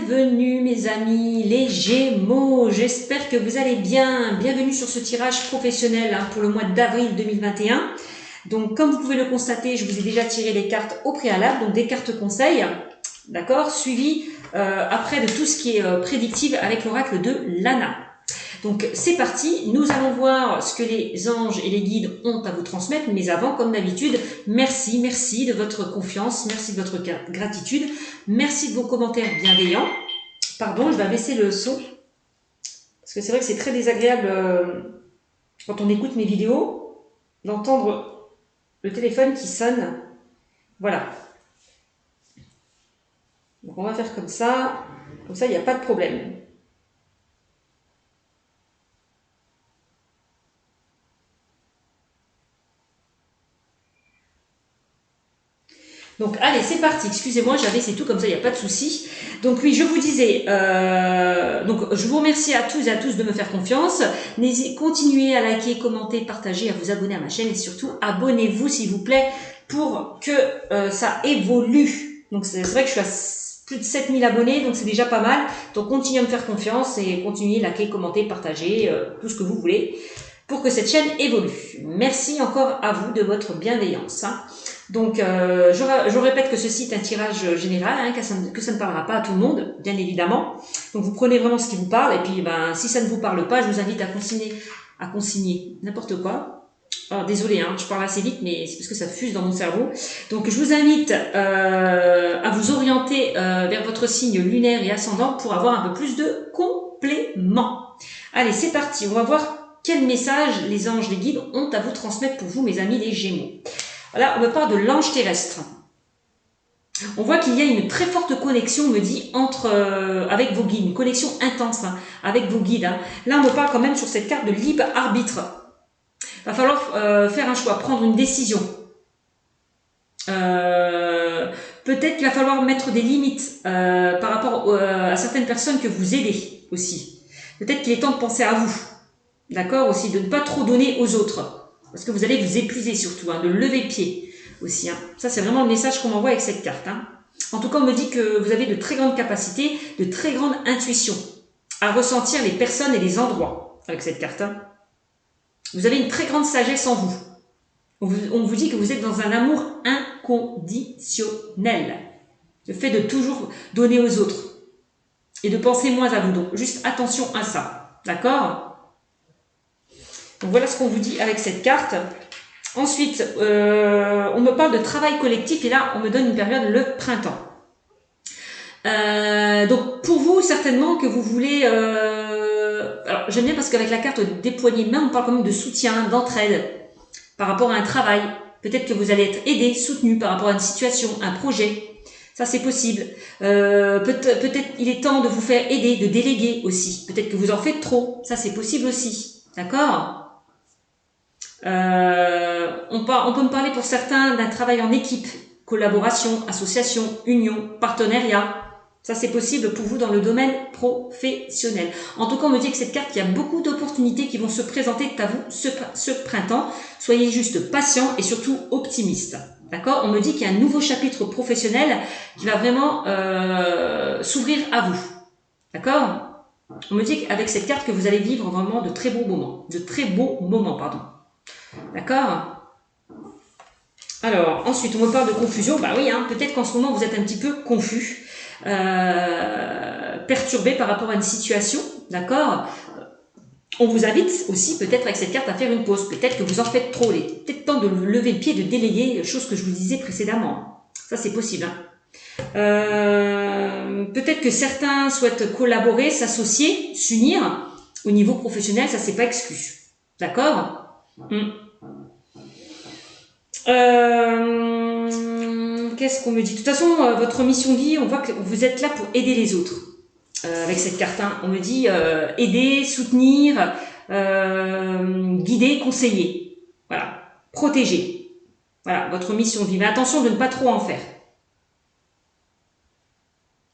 Bienvenue mes amis, les Gémeaux, j'espère que vous allez bien. Bienvenue sur ce tirage professionnel pour le mois d'avril 2021. Donc comme vous pouvez le constater, je vous ai déjà tiré les cartes au préalable, donc des cartes conseils, d'accord, suivies après de tout ce qui est prédictive avec l'oracle de Lana. Donc c'est parti, nous allons voir ce que les anges et les guides ont à vous transmettre, mais avant, comme d'habitude, merci de votre confiance, merci de votre gratitude, merci de vos commentaires bienveillants. Pardon, je vais baisser le son, parce que c'est vrai que c'est très désagréable quand on écoute mes vidéos, d'entendre le téléphone qui sonne. Voilà. Donc on va faire comme ça il n'y a pas de problème. Donc allez, c'est parti, excusez-moi, c'est tout comme ça, il n'y a pas de souci. Donc oui, je vous disais, donc je vous remercie à tous et à tous de me faire confiance. Continuez à liker, commenter, partager, à vous abonner à ma chaîne et surtout abonnez-vous s'il vous plaît pour que ça évolue. Donc c'est vrai que je suis à plus de 7000 abonnés, donc c'est déjà pas mal. Donc continuez à me faire confiance et continuez à liker, commenter, partager, tout ce que vous voulez pour que cette chaîne évolue. Merci encore à vous de votre bienveillance. Donc, je répète que ceci est un tirage général, que ça ne parlera pas à tout le monde, bien évidemment. Donc, vous prenez vraiment ce qui vous parle, et puis, si ça ne vous parle pas, je vous invite à consigner n'importe quoi. Alors, désolé, je parle assez vite, mais c'est parce que ça fuse dans mon cerveau. Donc, je vous invite à vous orienter vers votre signe lunaire et ascendant pour avoir un peu plus de compléments. Allez, c'est parti. On va voir quel message les anges, les guides ont à vous transmettre pour vous, mes amis les Gémeaux. Là, on me parle de l'ange terrestre. On voit qu'il y a une très forte connexion, on me dit, avec vos guides, une connexion intense avec vos guides. Là, on me parle quand même sur cette carte de libre arbitre. Il va falloir faire un choix, prendre une décision. Peut-être qu'il va falloir mettre des limites par rapport à certaines personnes que vous aidez aussi. Peut-être qu'il est temps de penser à vous. D'accord, aussi, de ne pas trop donner aux autres. Parce que vous allez vous épuiser surtout, de lever pied aussi. Ça, c'est vraiment le message qu'on m'envoie avec cette carte. En tout cas, on me dit que vous avez de très grandes capacités, de très grande intuition à ressentir les personnes et les endroits avec cette carte. Vous avez une très grande sagesse en vous. On vous dit que vous êtes dans un amour inconditionnel. Le fait de toujours donner aux autres et de penser moins à vous. Donc, juste attention à ça. D'accord ? Donc voilà ce qu'on vous dit avec cette carte. Ensuite, on me parle de travail collectif et là, on me donne une période, le printemps. Donc pour vous, certainement que vous voulez... alors j'aime bien parce qu'avec la carte des poignées de main, on parle quand même de soutien, d'entraide par rapport à un travail. Peut-être que vous allez être aidé, soutenu par rapport à une situation, un projet. Ça, c'est possible. Peut-être il est temps de vous faire aider, de déléguer aussi. Peut-être que vous en faites trop. Ça, c'est possible aussi. D'accord ? On peut me parler pour certains d'un travail en équipe, collaboration, association, union, partenariat. Ça, c'est possible pour vous dans le domaine professionnel. En tout cas, on me dit que cette carte, il y a beaucoup d'opportunités qui vont se présenter à vous ce printemps. Soyez juste patient et surtout optimiste. D'accord ? On me dit qu'il y a un nouveau chapitre professionnel qui va vraiment s'ouvrir à vous. D'accord ? On me dit qu'avec cette carte que vous allez vivre vraiment de très beaux moments. D'accord ? Alors, ensuite, on me parle de confusion. Bah oui, peut-être qu'en ce moment, vous êtes un petit peu confus, perturbé par rapport à une situation. D'accord ? On vous invite aussi, peut-être avec cette carte, à faire une pause. Peut-être que vous en faites trop. Il est peut-être temps de lever le pied, de délayer, chose que je vous disais précédemment. Ça, c'est possible. Peut-être que certains souhaitent collaborer, s'associer, s'unir. Au niveau professionnel, ça, c'est pas exclu. D'accord ? Qu'est-ce qu'on me dit ? De toute façon, votre mission de vie, on voit que vous êtes là pour aider les autres. Avec cette carte, on me dit aider, soutenir, guider, conseiller. Voilà, protéger. Voilà, votre mission de vie. Mais attention de ne pas trop en faire.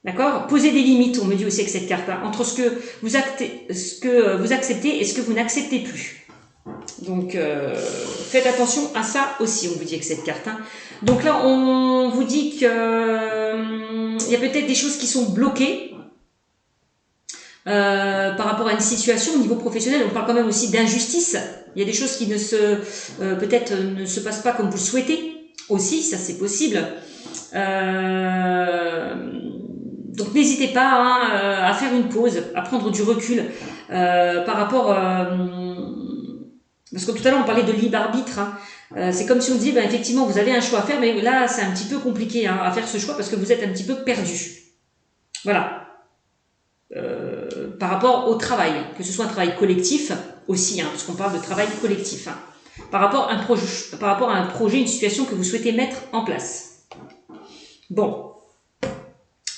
D'accord ? Posez des limites, on me dit aussi avec cette carte, entre ce que vous acceptez et ce que vous n'acceptez plus. Donc, faites attention à ça aussi, on vous dit avec cette carte. Donc là, on vous dit que il y a peut-être des choses qui sont bloquées par rapport à une situation au niveau professionnel. On parle quand même aussi d'injustice. Il y a des choses qui ne se peut-être ne se passent pas comme vous le souhaitez aussi, ça c'est possible. Donc n'hésitez pas hein, à faire une pause, à prendre du recul par rapport parce que tout à l'heure on parlait de libre arbitre. Hein. C'est comme si on dit ben, effectivement vous avez un choix à faire, mais là c'est un petit peu compliqué hein, à faire ce choix parce que vous êtes un petit peu perdu. Voilà. Par rapport au travail, que ce soit un travail collectif aussi, hein, parce qu'on parle de travail collectif, hein, par rapport à un projet, une situation que vous souhaitez mettre en place. Bon,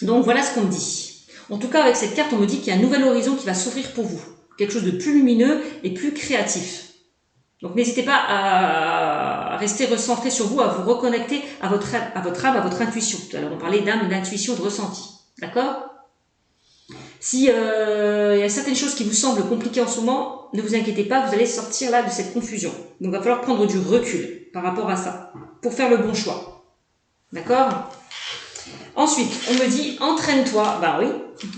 donc voilà ce qu'on me dit. En tout cas, avec cette carte, on me dit qu'il y a un nouvel horizon qui va s'ouvrir pour vous, quelque chose de plus lumineux et plus créatif. Donc n'hésitez pas à rester recentré sur vous, à vous reconnecter à votre âme, à votre intuition. Tout à l'heure, on parlait d'âme, d'intuition, de ressenti. D'accord ? Si y a certaines choses qui vous semblent compliquées en ce moment, ne vous inquiétez pas, vous allez sortir là de cette confusion. Donc il va falloir prendre du recul par rapport à ça, pour faire le bon choix. D'accord ? Ensuite, on me dit entraîne-toi. Ben oui,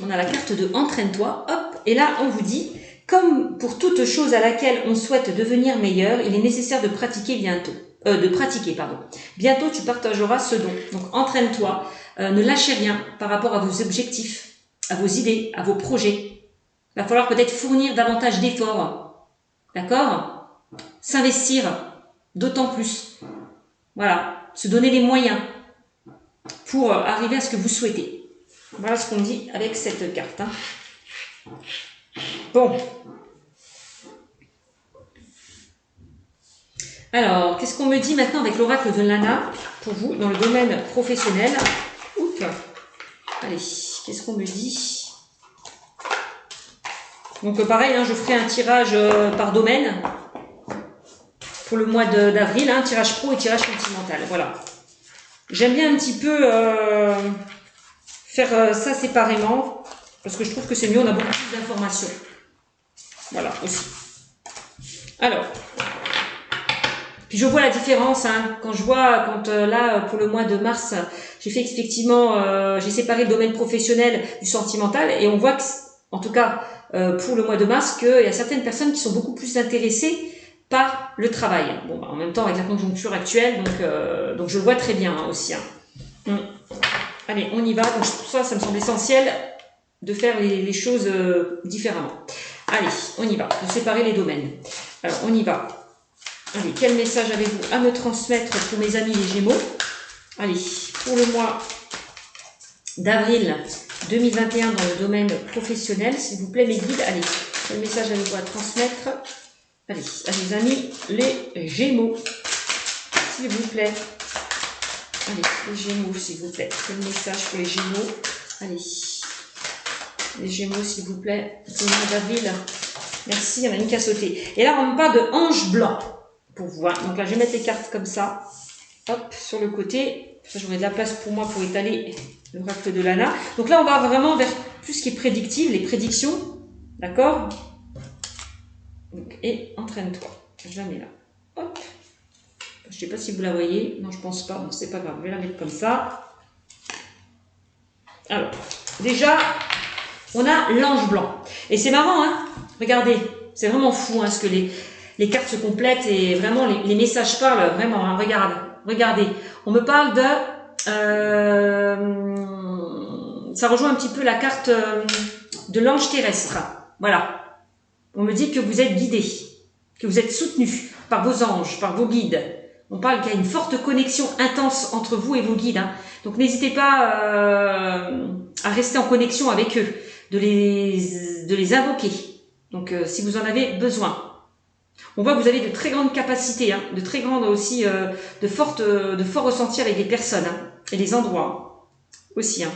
on a la carte de entraîne-toi. Hop, et là on vous dit, comme pour toute chose à laquelle on souhaite devenir meilleur, il est nécessaire de pratiquer bientôt. Bientôt tu partageras ce don. Donc entraîne-toi, ne lâchez rien par rapport à vos objectifs, à vos idées, à vos projets. Il va falloir peut-être fournir davantage d'efforts. D'accord ? S'investir d'autant plus. Voilà. Se donner les moyens pour arriver à ce que vous souhaitez. Voilà ce qu'on dit avec cette carte. Hein. Bon. Alors, qu'est-ce qu'on me dit maintenant avec l'oracle de Lana pour vous dans le domaine professionnel ? Oups. Allez, qu'est-ce qu'on me dit ? Donc pareil, hein, je ferai un tirage par domaine pour le mois d'avril, hein, tirage pro et tirage sentimental. Voilà. J'aime bien un petit peu faire ça séparément parce que je trouve que c'est mieux, on a beaucoup plus d'informations. Voilà, aussi. Alors, puis je vois la différence, hein, quand je vois, là, pour le mois de mars, j'ai fait effectivement, j'ai séparé le domaine professionnel du sentimental donc on voit que, en tout cas, pour le mois de mars, qu'il y a certaines personnes qui sont beaucoup plus intéressées par le travail. Bon, bah, en même temps, avec la conjoncture actuelle, donc je le vois très bien hein, aussi. Hein. Allez, on y va. Donc, ça me semble essentiel de faire les choses différemment. Allez, on y va. De séparer les domaines. Alors, on y va. Allez, quel message avez-vous à me transmettre pour mes amis les Gémeaux? Allez, pour le mois d'avril 2021 dans le domaine professionnel, s'il vous plaît, mes guides. Allez, quel message avez-vous à transmettre? Allez, à mes amis les Gémeaux, s'il vous plaît. Allez, les Gémeaux, s'il vous plaît. Quel message pour les Gémeaux? Allez, les Gémeaux, s'il vous plaît. Pour le mois d'avril. Merci, il y en a une qui a sauté. Et là, on me parle de ange blanc. Pour vous. Donc là, je vais mettre les cartes comme ça. Hop, sur le côté. Ça, j'aurai de la place pour moi pour étaler l'oracle de Lana. Donc là, on va vraiment vers tout ce qui est prédictive, les prédictions. D'accord? Et entraîne-toi. Je la mets là. Hop. Je ne sais pas si vous la voyez. Non, je pense pas. Bon, c'est pas grave. Je vais la mettre comme ça. Alors, déjà, on a l'ange blanc. Et c'est marrant, hein? Regardez. C'est vraiment fou, hein, ce que les cartes se complètent et vraiment les messages parlent. Vraiment, hein, regardez. On me parle de... ça rejoint un petit peu la carte de l'ange terrestre. Voilà. On me dit que vous êtes guidé, que vous êtes soutenu par vos anges, par vos guides. On parle qu'il y a une forte connexion intense entre vous et vos guides. Hein. Donc n'hésitez pas à rester en connexion avec eux, de les invoquer. Donc si vous en avez besoin. On voit que vous avez de très grandes capacités, hein, de très grandes aussi, de forts ressentis avec des personnes hein, et des endroits aussi. Hein.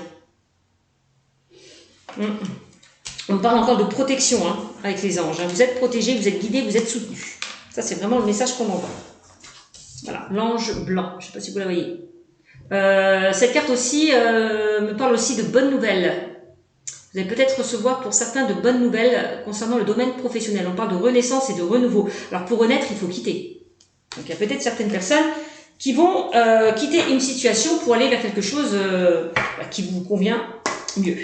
On parle encore de protection hein, avec les anges. Hein. Vous êtes protégés, vous êtes guidés, vous êtes soutenus. Ça, c'est vraiment le message qu'on envoie. Voilà, l'ange blanc. Je ne sais pas si vous la voyez. Cette carte aussi me parle aussi de bonnes nouvelles. Vous allez peut-être recevoir pour certains de bonnes nouvelles concernant le domaine professionnel. On parle de renaissance et de renouveau. Alors pour renaître, il faut quitter. Donc il y a peut-être certaines personnes qui vont quitter une situation pour aller vers quelque chose qui vous convient mieux.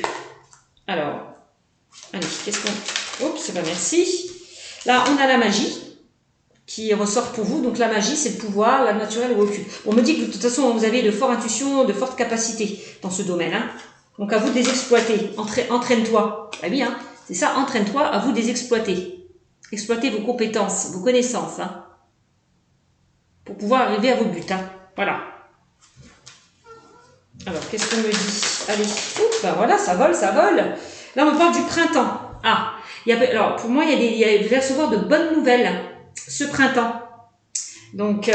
Alors, Allez, qu'est-ce qu'on... Oups, bah merci. Là, on a la magie qui ressort pour vous. Donc la magie, c'est le pouvoir, la naturelle ou occulte. On me dit que de toute façon, vous avez de fortes intuitions, de fortes capacités dans ce domaine. Hein. Donc à vous de les exploiter. Entraîne-toi. Ah oui, hein, c'est ça, entraîne-toi, à vous de les exploiter. Exploitez vos compétences, vos connaissances. Hein, pour pouvoir arriver à vos buts. Hein. Voilà. Alors, qu'est-ce qu'on me dit? Allez, oups, ben voilà, ça vole, ça vole. Là, on parle du printemps. Ah, alors pour moi, vous allez recevoir de bonnes nouvelles ce printemps. Donc,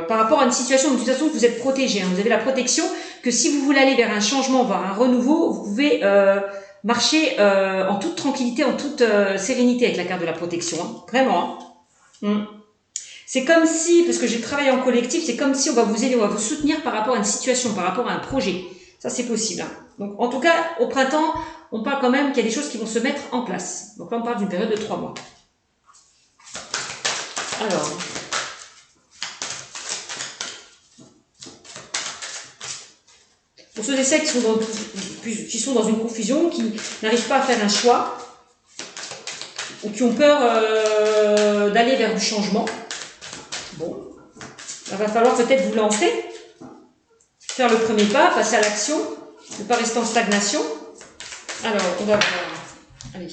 par rapport à une situation où de toute façon vous êtes protégé, hein, vous avez la protection que si vous voulez aller vers un changement, vers un renouveau, vous pouvez marcher en toute tranquillité, en toute sérénité avec la carte de la protection. Hein, vraiment. Hein. C'est comme si, parce que j'ai travaillé en collectif, c'est comme si on va vous aider, on va vous soutenir par rapport à une situation, par rapport à un projet. Ça, c'est possible. Hein. Donc, en tout cas, au printemps, on parle quand même qu'il y a des choses qui vont se mettre en place. Donc là, on parle d'une période de 3 mois. Alors, pour ceux et celles qui sont dans une confusion, qui n'arrivent pas à faire un choix, ou qui ont peur d'aller vers du changement, bon, il va falloir peut-être vous lancer, faire le premier pas, passer à l'action, ne pas rester en stagnation. Alors, on va voir. Allez.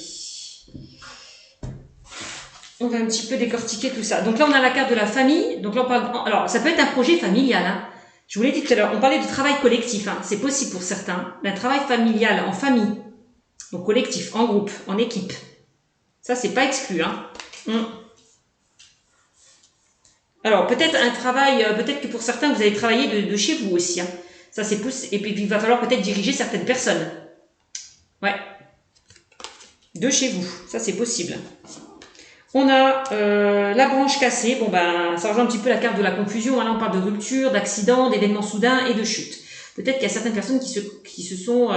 On va un petit peu décortiquer tout ça. Donc là, on a la carte de la famille. Donc là, on parle. Alors, ça peut être un projet familial. Hein. Je vous l'ai dit tout à l'heure. On parlait du travail collectif. Hein. C'est possible pour certains. Un travail familial en famille. Donc collectif, en groupe, en équipe. Ça, c'est pas exclu. Hein. Alors, peut-être un travail. Peut-être que pour certains, vous allez travailler de chez vous aussi. Hein. Ça, c'est possible. Et puis, il va falloir peut-être diriger certaines personnes. Ouais. De chez vous. Ça, c'est possible. On a la branche cassée. Bon, ben, ça rejoint un petit peu la carte de la confusion. Hein. Là, on parle de rupture, d'accident, d'événements soudains et de chute. Peut-être qu'il y a certaines personnes qui se sont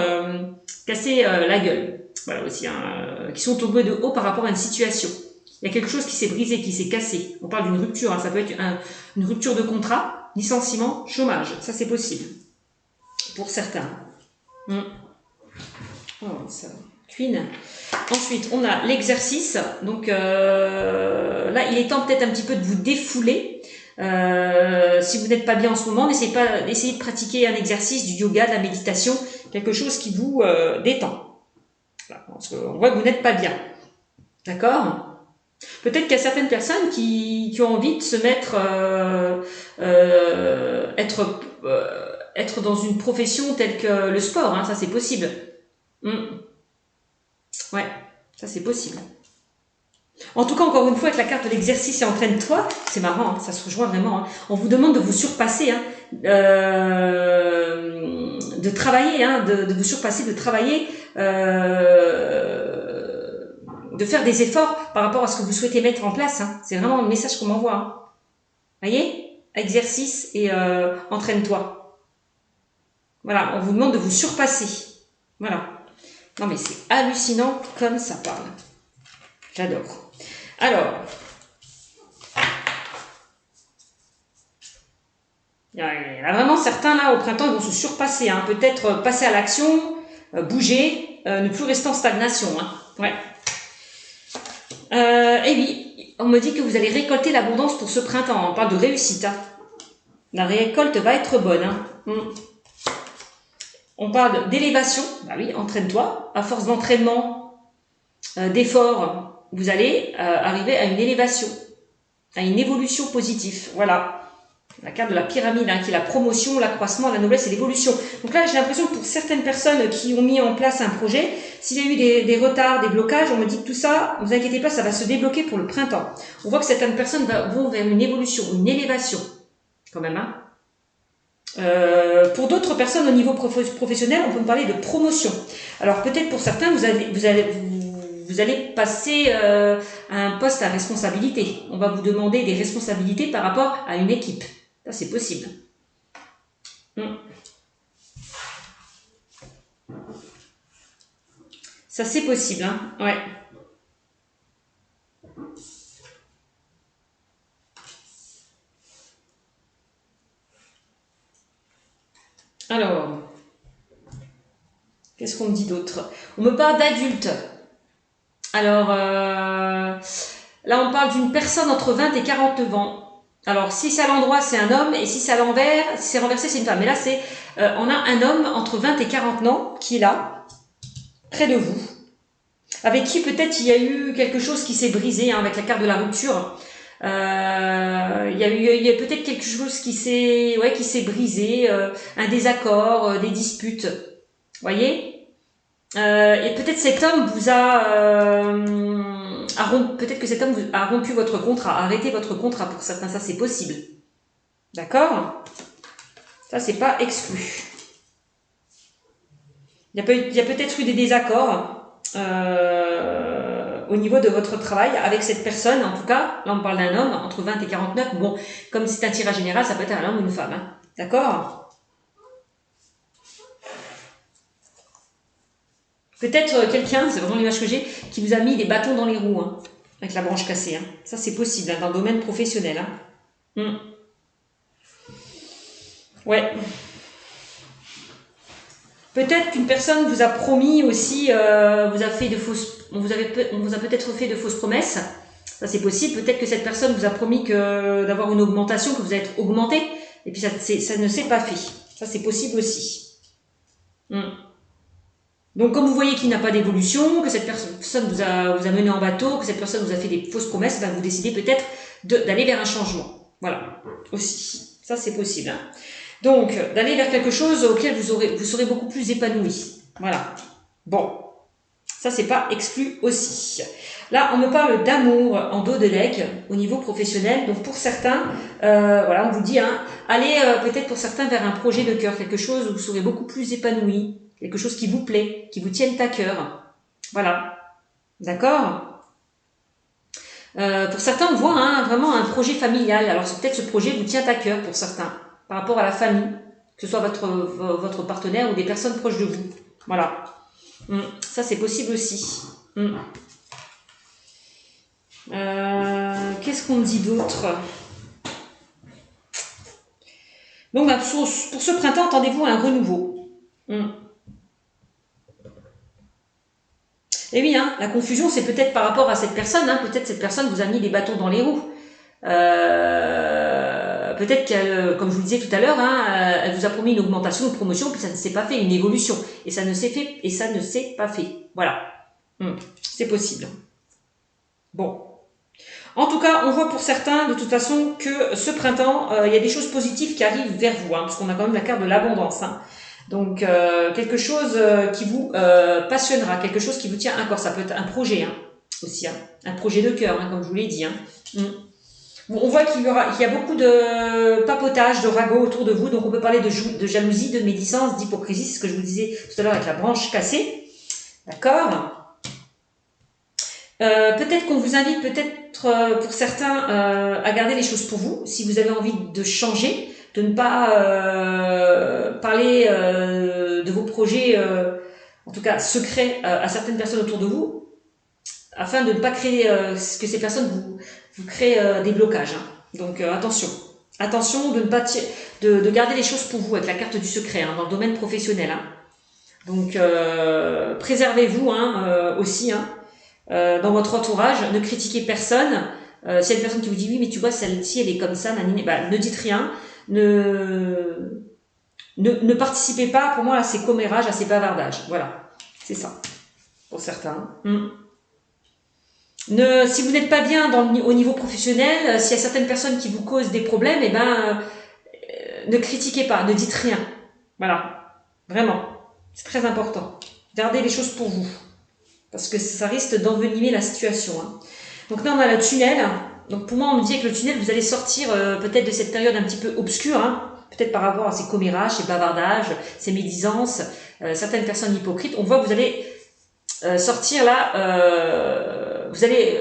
cassées la gueule. Voilà aussi. Hein, qui sont tombées de haut par rapport à une situation. Il y a quelque chose qui s'est brisé, qui s'est cassé. On parle d'une rupture. Hein. Ça peut être une rupture de contrat, licenciement, chômage. Ça, c'est possible. Pour certains. Oh, ça... Queen. Ensuite, on a l'exercice. Donc là, il est temps peut-être un petit peu de vous défouler. Si vous n'êtes pas bien en ce moment, essayez de pratiquer un exercice, du yoga, de la méditation, quelque chose qui vous détend. Voilà, parce qu'on voit que vous n'êtes pas bien. D'accord ? Peut-être qu'il y a certaines personnes qui ont envie de se mettre, être dans une profession telle que le sport. Hein, ça, c'est possible. Ouais, ça c'est possible. En tout cas, encore une fois, avec la carte de l'exercice et entraîne-toi, c'est marrant, hein, ça se rejoint vraiment. Hein. On vous demande de vous surpasser, hein, de travailler, hein, de vous surpasser, de travailler, de faire des efforts par rapport à ce que vous souhaitez mettre en place. Hein. C'est vraiment le message qu'on m'envoie. Hein. Voyez, exercice et entraîne-toi. Voilà, on vous demande de vous surpasser. Voilà. Non mais c'est hallucinant comme ça parle. J'adore. Alors, il y en a vraiment certains là au printemps, ils vont se surpasser. Hein. Peut-être passer à l'action, bouger, ne plus rester en stagnation. Hein. Ouais. Et oui, on me dit que vous allez récolter l'abondance pour ce printemps. On parle de réussite. Hein. La récolte va être bonne. Hein. On parle d'élévation. Bah oui, entraîne-toi. À force d'entraînement, d'efforts, vous allez arriver à une élévation, à une évolution positive. Voilà. La carte de la pyramide, hein, qui est la promotion, l'accroissement, la noblesse et l'évolution. Donc là, j'ai l'impression que pour certaines personnes qui ont mis en place un projet, s'il y a eu des retards, des blocages, on me dit que tout ça, ne vous inquiétez pas, ça va se débloquer pour le printemps. On voit que certaines personnes vont vers une évolution, une élévation, quand même. Hein. Pour d'autres personnes au niveau professionnel, on peut me parler de promotion. Alors peut-être pour certains, vous allez passer à un poste à responsabilité. On va vous demander des responsabilités par rapport à une équipe. Ça, c'est possible. Ça, c'est possible. Hein. Ouais. Alors, Qu'est-ce qu'on me dit d'autre? On me parle d'adultes. Alors, là, on parle d'une personne entre 20 et 49 ans. Alors, si c'est à l'endroit, c'est un homme, et si c'est à l'envers, si c'est renversé, c'est une femme. Mais là, c'est, on a un homme entre 20 et 40 ans qui est là, près de vous, avec qui peut-être il y a eu quelque chose qui s'est brisé, hein, avec la carte de la rupture. Il y a peut-être quelque chose qui s'est brisé, un désaccord, des disputes. Voyez, et peut-être cet homme vous peut-être que cet homme a rompu votre contrat, arrêté votre contrat pour certains, ça c'est possible. D'accord? Ça c'est pas exclu. Il y a peut-être eu des désaccords au niveau de votre travail avec cette personne. En tout cas, là on parle d'un homme entre 20 et 49. Bon, comme c'est un tirage général, ça peut être un homme ou une femme. Hein. D'accord? Peut-être quelqu'un, c'est vraiment l'image que j'ai, qui vous a mis des bâtons dans les roues, hein, avec la branche cassée. Hein. Ça, c'est possible, hein, dans le domaine professionnel. Hein. Ouais. Peut-être qu'une personne vous a promis aussi, on vous a peut-être fait de fausses promesses. Ça, c'est possible. Peut-être que cette personne vous a promis d'avoir une augmentation, que vous allez être augmenté, et puis ça ne s'est pas fait. Ça, c'est possible aussi. Donc, comme vous voyez qu'il n'y a pas d'évolution, que cette personne vous a mené en bateau, que cette personne vous a fait des fausses promesses, ben vous décidez peut-être d'aller vers un changement. Voilà, aussi. Ça, c'est possible. Hein. Donc, d'aller vers quelque chose auquel vous serez beaucoup plus épanoui. Voilà. Bon, ça, c'est pas exclu aussi. Là, on me parle d'amour en dos de legs au niveau professionnel. Donc, pour certains, voilà, on vous dit, hein, allez peut-être pour certains vers un projet de cœur, quelque chose où vous serez beaucoup plus épanoui. Quelque chose qui vous plaît, qui vous tienne à cœur. Voilà. D'accord? Pour certains, on voit hein, vraiment un projet familial. Alors, peut-être ce projet vous tient à cœur pour certains, par rapport à la famille, que ce soit votre partenaire ou des personnes proches de vous. Voilà. Ça, c'est possible aussi. Qu'est-ce qu'on me dit d'autre? Donc, bah, pour ce printemps, attendez-vous à un renouveau. Et oui, hein, la confusion, c'est peut-être par rapport à cette personne. Hein, peut-être cette personne vous a mis des bâtons dans les roues. Peut-être qu'elle, comme je vous le disais tout à l'heure, hein, elle vous a promis une augmentation, une promotion, puis ça ne s'est pas fait, une évolution. Et ça ne s'est pas fait. Voilà. C'est possible. Bon. En tout cas, on voit pour certains, de toute façon, que ce printemps, il y a des choses positives qui arrivent vers vous, hein, parce qu'on a quand même la carte de l'abondance. Hein. Donc, quelque chose qui vous passionnera, quelque chose qui vous tient à cœur. Ça peut être un projet hein, aussi, hein, un projet de cœur, hein, comme je vous l'ai dit. Hein. Bon, on voit qu'il y a beaucoup de papotage, de ragots autour de vous. Donc, on peut parler de jalousie, de médisance, d'hypocrisie. C'est ce que je vous disais tout à l'heure avec la branche cassée. D'accord? Peut-être qu'on vous invite, peut-être pour certains, à garder les choses pour vous. Si vous avez envie de changer, de ne pas parler de vos projets, en tout cas secrets, à certaines personnes autour de vous, afin de ne pas créer que ces personnes vous créent des blocages. Hein. Donc attention de ne pas de garder les choses pour vous avec la carte du secret hein, dans le domaine professionnel. Hein. Donc préservez-vous hein, aussi. Hein, dans votre entourage, ne critiquez personne. S'il y a une personne qui vous dit oui, mais tu vois, celle-ci, elle est comme ça, bah, ne dites rien. Ne participez pas, pour moi, à ces commérages, à ces bavardages. Voilà, c'est ça, pour certains. Si vous n'êtes pas bien au niveau professionnel, s'il y a certaines personnes qui vous causent des problèmes, eh ben, ne critiquez pas, ne dites rien. Voilà, vraiment, c'est très important. Gardez les choses pour vous. Parce que ça risque d'envenimer la situation. Hein. Donc là, on a le tunnel. Donc pour moi, on me dit que le tunnel, vous allez sortir peut-être de cette période un petit peu obscure, hein, peut-être par rapport à ces commérages, ces bavardages, ces médisances, certaines personnes hypocrites. On voit que vous allez sortir là, vous allez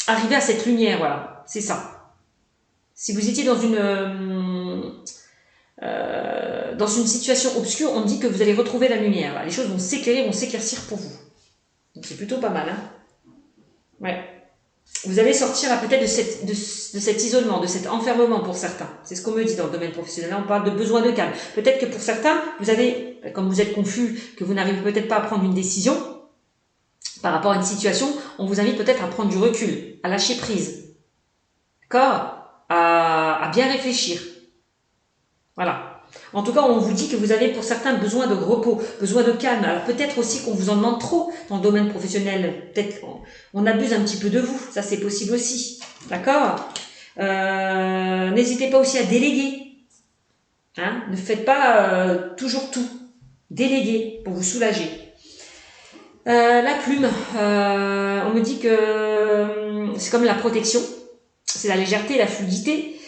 arriver à cette lumière, voilà, c'est ça. Si vous étiez dans une situation obscure, on dit que vous allez retrouver la lumière. Voilà. Les choses vont s'éclairer, vont s'éclaircir pour vous. Donc c'est plutôt pas mal. Hein. Ouais. Vous allez sortir peut-être de cet isolement, de cet enfermement pour certains. C'est ce qu'on me dit dans le domaine professionnel. Là, on parle de besoin de calme. Peut-être que pour certains, vous avez comme vous êtes confus, que vous n'arrivez peut-être pas à prendre une décision par rapport à une situation, on vous invite peut-être à prendre du recul, à lâcher prise, d'accord, à bien réfléchir. Voilà. En tout cas, on vous dit que vous avez pour certains besoin de repos, besoin de calme. Alors peut-être aussi qu'on vous en demande trop dans le domaine professionnel. Peut-être on abuse un petit peu de vous. Ça, c'est possible aussi. D'accord. N'hésitez pas aussi à déléguer. Hein, ne faites pas toujours tout. Déléguer pour vous soulager. La plume, on me dit que c'est comme la protection. C'est la légèreté, la fluidité.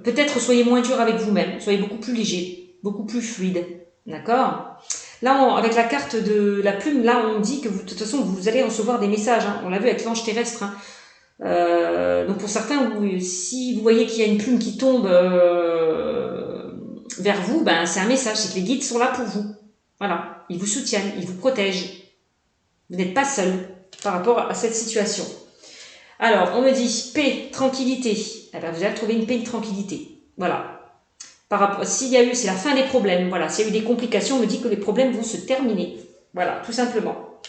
Peut-être soyez moins dur avec vous-même, soyez beaucoup plus léger, beaucoup plus fluide, d'accord. Là, avec la carte de la plume, là, on dit que vous, de toute façon, vous allez recevoir des messages. Hein. On l'a vu avec l'ange terrestre. Hein. Donc pour certains, si vous voyez qu'il y a une plume qui tombe vers vous, ben c'est un message, c'est que les guides sont là pour vous. Voilà, ils vous soutiennent, ils vous protègent. Vous n'êtes pas seul par rapport à cette situation. Alors, on me dit paix, tranquillité. Eh bien, vous allez trouver une paix, une tranquillité. Voilà. Par rapport, s'il y a eu, c'est la fin des problèmes. Voilà. S'il y a eu des complications, on me dit que les problèmes vont se terminer. Voilà, tout simplement.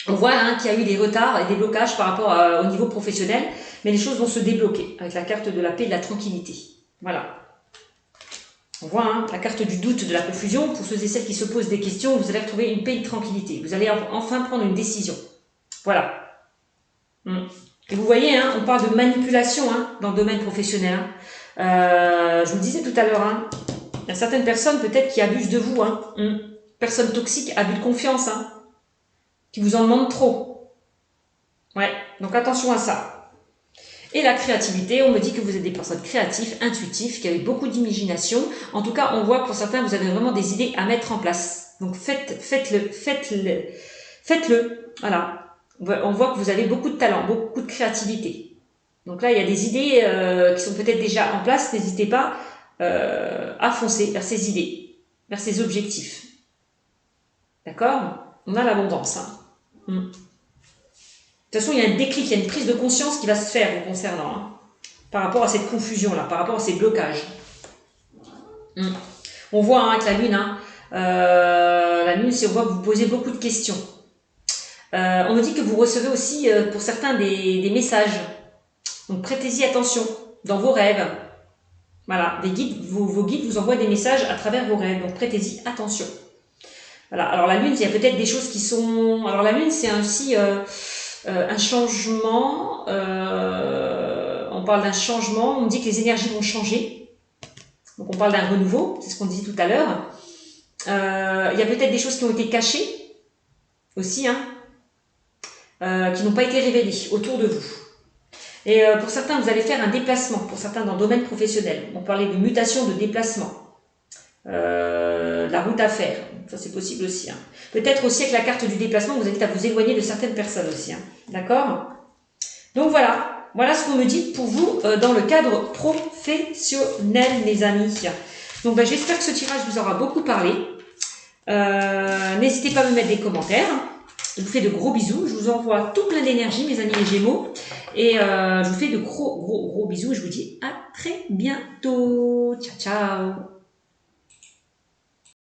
On voit hein, qu'il y a eu des retards et des blocages par rapport au niveau professionnel, mais les choses vont se débloquer avec la carte de la paix et de la tranquillité. Voilà. On voit hein, la carte du doute, de la confusion. Pour ceux et celles qui se posent des questions, vous allez retrouver une paix et une tranquillité. Vous allez enfin prendre une décision. Voilà. Et vous voyez, hein, on parle de manipulation hein, dans le domaine professionnel. Hein. Je vous le disais tout à l'heure, hein, il y a certaines personnes peut-être qui abusent de vous. Hein. Personnes toxiques, abus de confiance, hein, qui vous en demandent trop. Ouais, donc attention à ça. Et la créativité, on me dit que vous êtes des personnes créatives, intuitives, qui avez beaucoup d'imagination. En tout cas, on voit que pour certains, vous avez vraiment des idées à mettre en place. Donc faites-le. Voilà. On voit que vous avez beaucoup de talent, beaucoup de créativité. Donc là, il y a des idées qui sont peut-être déjà en place. N'hésitez pas à foncer vers ces idées, vers ces objectifs. D'accord? On a l'abondance. Hein. De toute façon, il y a un déclic, il y a une prise de conscience qui va se faire vous concernant. Hein, par rapport à cette confusion-là, par rapport à ces blocages. On voit hein, avec la Lune, hein, la Lune, c'est on voit que vous posez beaucoup de questions. On me dit que vous recevez aussi, pour certains, des messages. Donc, prêtez-y attention dans vos rêves. Voilà, des guides, vos guides vous envoient des messages à travers vos rêves. Donc, prêtez-y attention. Voilà. Alors, la Lune, il y a peut-être des choses qui sont... Alors, la Lune, c'est aussi un changement. On parle d'un changement. On me dit que les énergies vont changer. Donc, on parle d'un renouveau. C'est ce qu'on disait tout à l'heure. Il y a peut-être des choses qui ont été cachées aussi, hein. Qui n'ont pas été révélés autour de vous. Et pour certains, vous allez faire un déplacement, pour certains dans le domaine professionnel. On parlait de mutation, de déplacement, la route à faire, ça c'est possible aussi. Hein. Peut-être aussi avec la carte du déplacement, vous invite à vous éloigner de certaines personnes aussi. Hein. D'accord? Donc voilà ce qu'on me dit pour vous dans le cadre professionnel, mes amis. Donc j'espère que ce tirage vous aura beaucoup parlé. N'hésitez pas à me mettre des commentaires. Je vous fais de gros bisous. Je vous envoie tout plein d'énergie, mes amis les Gémeaux. Et je vous fais de gros bisous. Je vous dis à très bientôt. Ciao, ciao.